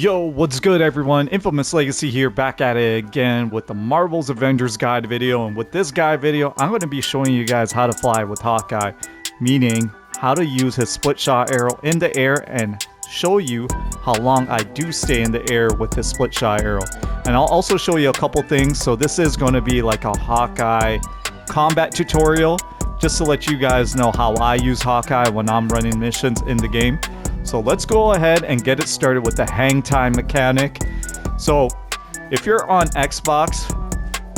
Yo, what's good everyone? Infamous Legacy here, back at it again with the Marvel's Avengers guide video. And with this guide video, I'm going to be showing you guys how to fly with Hawkeye. Meaning, how to use his split shot arrow in the air and show you how long I do stay in the air with his split shot arrow. And I'll also show you a couple things. So this is going to be like a Hawkeye combat tutorial, just to let you guys know how I use Hawkeye when I'm running missions in the game. So let's go ahead and get it started with the Hangtime mechanic. So if you're on Xbox,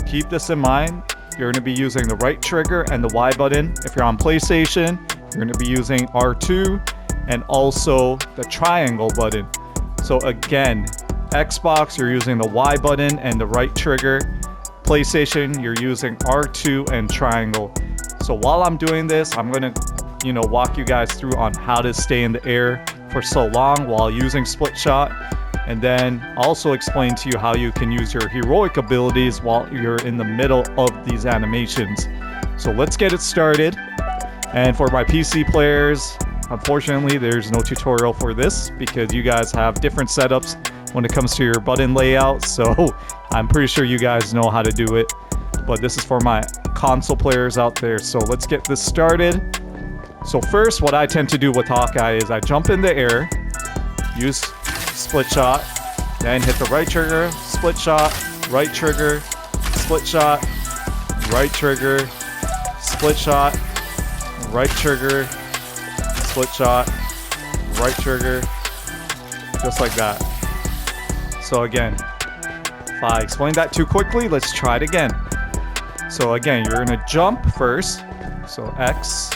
keep this in mind. You're going to be using the right trigger and the Y button. If you're on PlayStation, you're going to be using R2 and also the triangle button. So again, Xbox, you're using the Y button and the right trigger. PlayStation, you're using R2 and triangle. So while I'm doing this, I'm going to walk you guys through on how to stay in the air for so long while using split shot, and then also explain to you how you can use your heroic abilities while you're in the middle of these animations. So let's get it started. And for my PC players, unfortunately there's no tutorial for this because you guys have different setups when it comes to your button layout, so I'm pretty sure you guys know how to do it, but this is for my console players out there. So let's get this started. So first, what I tend to do with Hawkeye is I jump in the air, use split shot, then hit the right trigger, split shot, right trigger, split shot, right trigger, split shot, right trigger, split shot, right trigger, just like that. So again, if I explained that too quickly, let's try it again. So again, you're gonna jump first, so X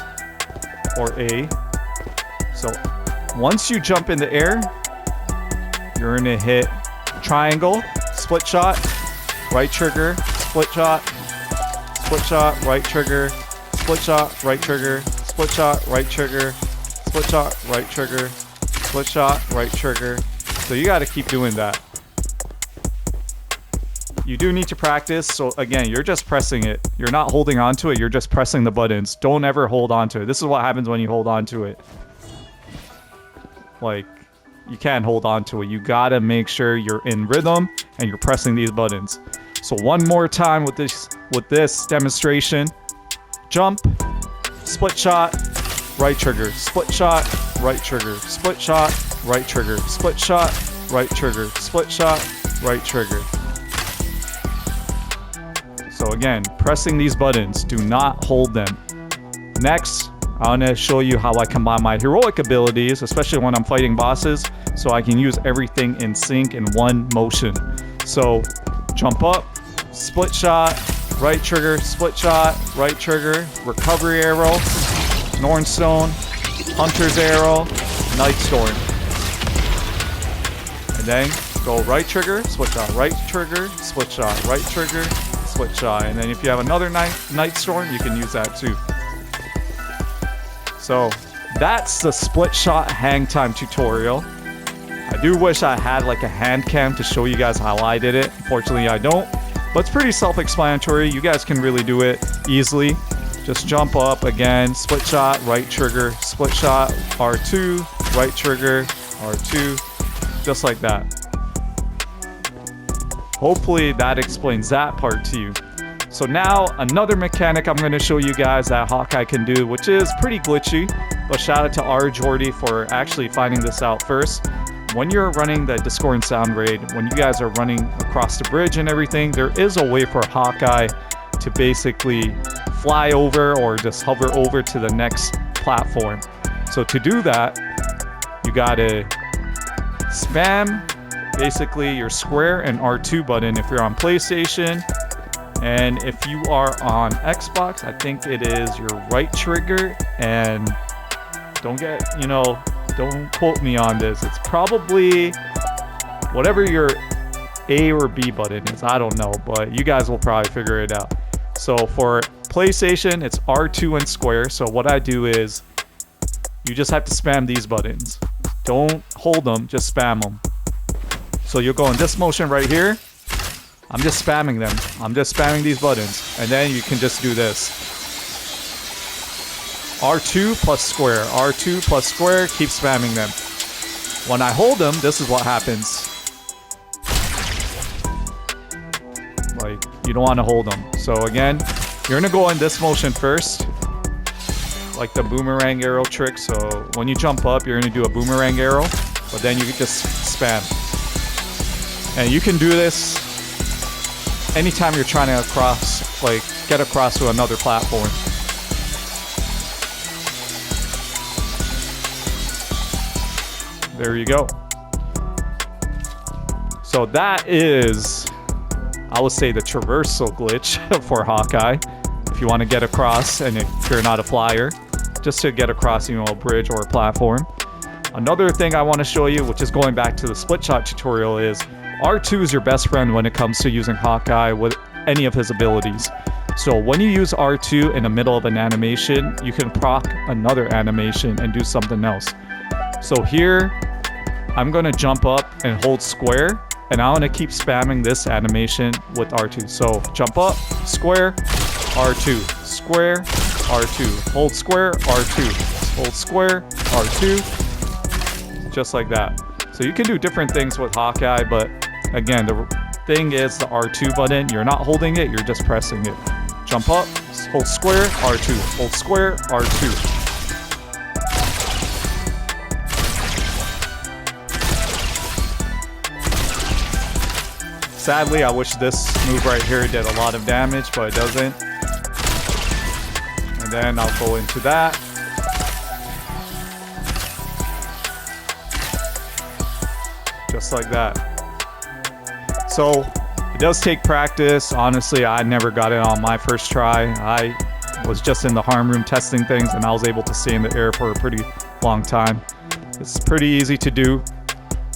or A. So once you jump in the air, you're gonna hit triangle, split shot, right trigger, split shot, right trigger, split shot, right trigger, split shot, right trigger, split shot, right trigger, split shot, right trigger. So you gotta keep doing that. You do need to practice, so again, you're just pressing it. You're not holding on to it, you're just pressing the buttons. Don't ever hold on to it. This is what happens when you hold on to it. Like, you can't hold on to it. You gotta make sure you're in rhythm and you're pressing these buttons. So one more time with this demonstration. Jump, split shot, right trigger, split shot, right trigger, split shot, right trigger, split shot, right trigger, split shot, right trigger. So again, pressing these buttons, do not hold them. Next, I want to show you how I combine my heroic abilities, especially when I'm fighting bosses, so I can use everything in sync in one motion. So jump up, split shot, right trigger, split shot, right trigger, recovery arrow, Nornstone, hunter's arrow, night storm. And then go right trigger, split shot, right trigger, split shot, right trigger, split shot. And then if you have another night storm, you can use that too. So that's the split shot hang time tutorial. I do wish I had like a hand cam to show you guys how I did it. Unfortunately I don't, but it's pretty self-explanatory. You guys can really do it easily. Just jump up again, split shot, right trigger, split shot, R2, right trigger, R2, just like that. Hopefully that explains that part to you. So now another mechanic I'm going to show you guys that Hawkeye can do, which is pretty glitchy, but shout out to R. Jordy for actually finding this out first. When you're running the Discord and Sound Raid, when you guys are running across the bridge and everything, there is a way for Hawkeye to basically fly over or just hover over to the next platform. So to do that, you gotta spam basically your square and R2 button if you're on PlayStation, and if you are on Xbox, I think it is your right trigger. And don't quote me on this, it's probably whatever your A or B button is, I don't know, but you guys will probably figure it out. So for PlayStation, it's R2 and square. So what I do is you just have to spam these buttons. Don't hold them, just spam them. So you'll go in this motion right here. I'm just spamming them. I'm just spamming these buttons. And then you can just do this. R2 plus square, R2 plus square, keep spamming them. When I hold them, this is what happens. Like, you don't want to hold them. So again, you're going to go in this motion first, like the boomerang arrow trick. So when you jump up, you're going to do a boomerang arrow, but then you can just spam. And you can do this anytime you're trying to get across to another platform. There you go. So that is, I would say, the traversal glitch for Hawkeye. If you want to get across, and if you're not a flyer, just to get across, you know, a bridge or a platform. Another thing I want to show you, which is going back to the split shot tutorial, is R2 is your best friend when it comes to using Hawkeye with any of his abilities. So when you use R2 in the middle of an animation, you can proc another animation and do something else. So here, I'm going to jump up and hold square, and I'm going to keep spamming this animation with R2. So jump up, square, R2, square, R2, hold square, R2, hold square, R2, just like that. So you can do different things with Hawkeye, but again, the thing is the R2 button, you're not holding it, you're just pressing it. Jump up, hold square, R2, hold square, R2. Sadly, I wish this move right here did a lot of damage, but it doesn't. And then I'll go into that. Just like that. So, it does take practice. Honestly, I never got it on my first try. I was just in the harm room testing things, and I was able to stay in the air for a pretty long time. It's pretty easy to do.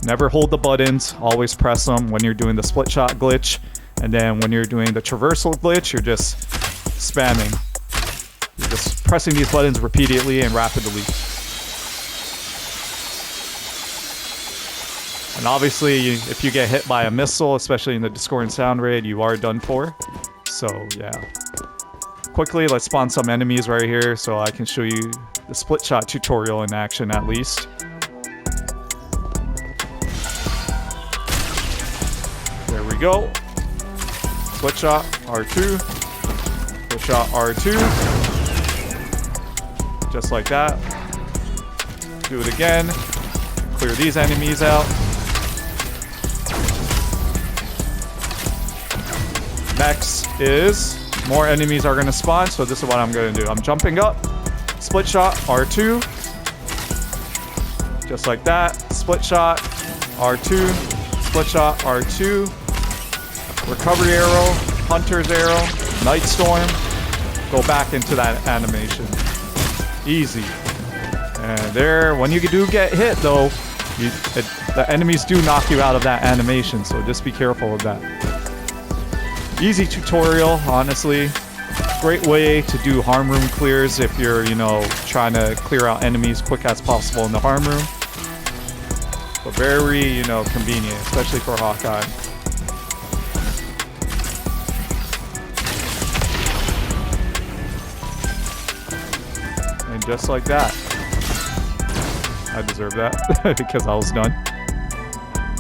Never hold the buttons, always press them when you're doing the split shot glitch. And then when you're doing the traversal glitch, you're just spamming. You're just pressing these buttons repeatedly and rapidly. And obviously, if you get hit by a missile, especially in the Discordant sound raid, you are done for. So yeah. Quickly, let's spawn some enemies right here so I can show you the split shot tutorial in action at least. There we go. Split shot, R2. Split shot, R2. Just like that. Do it again. Clear these enemies out. Next is more enemies are going to spawn, so this is what I'm going to do. I'm jumping up. Split shot, R2. Just like that. Split shot, R2. Split shot, R2. Recovery arrow, hunter's arrow, night storm. Go back into that animation. Easy. And there, when you do get hit though, the enemies do knock you out of that animation, so just be careful of that. Easy tutorial, honestly. Great way to do harm room clears if you're, trying to clear out enemies quick as possible in the harm room. But very, convenient, especially for Hawkeye. And just like that. I deserve that because I was done.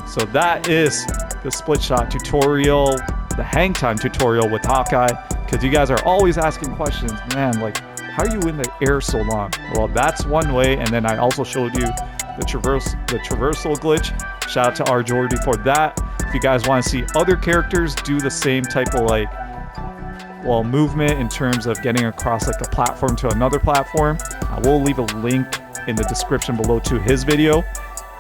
So that is the split shot tutorial, the Hangtime tutorial with Hawkeye. Because you guys are always asking questions, man, like, how are you in the air so long? Well, that's one way, and then I also showed you the traversal glitch. Shout out to R. Jordy for that. If you guys want to see other characters do the same type of movement in terms of getting across like a platform to another platform, I will leave a link in the description below to his video.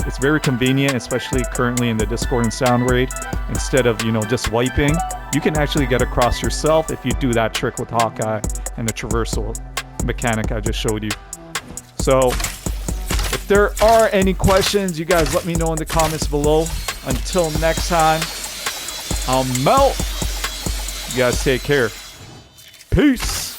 It's very convenient, especially currently in the Discord and sound raid. Instead of, just wiping, you can actually get across yourself if you do that trick with Hawkeye and the traversal mechanic I just showed you. So, if there are any questions, you guys let me know in the comments below. Until next time, I'm out. You guys take care. Peace.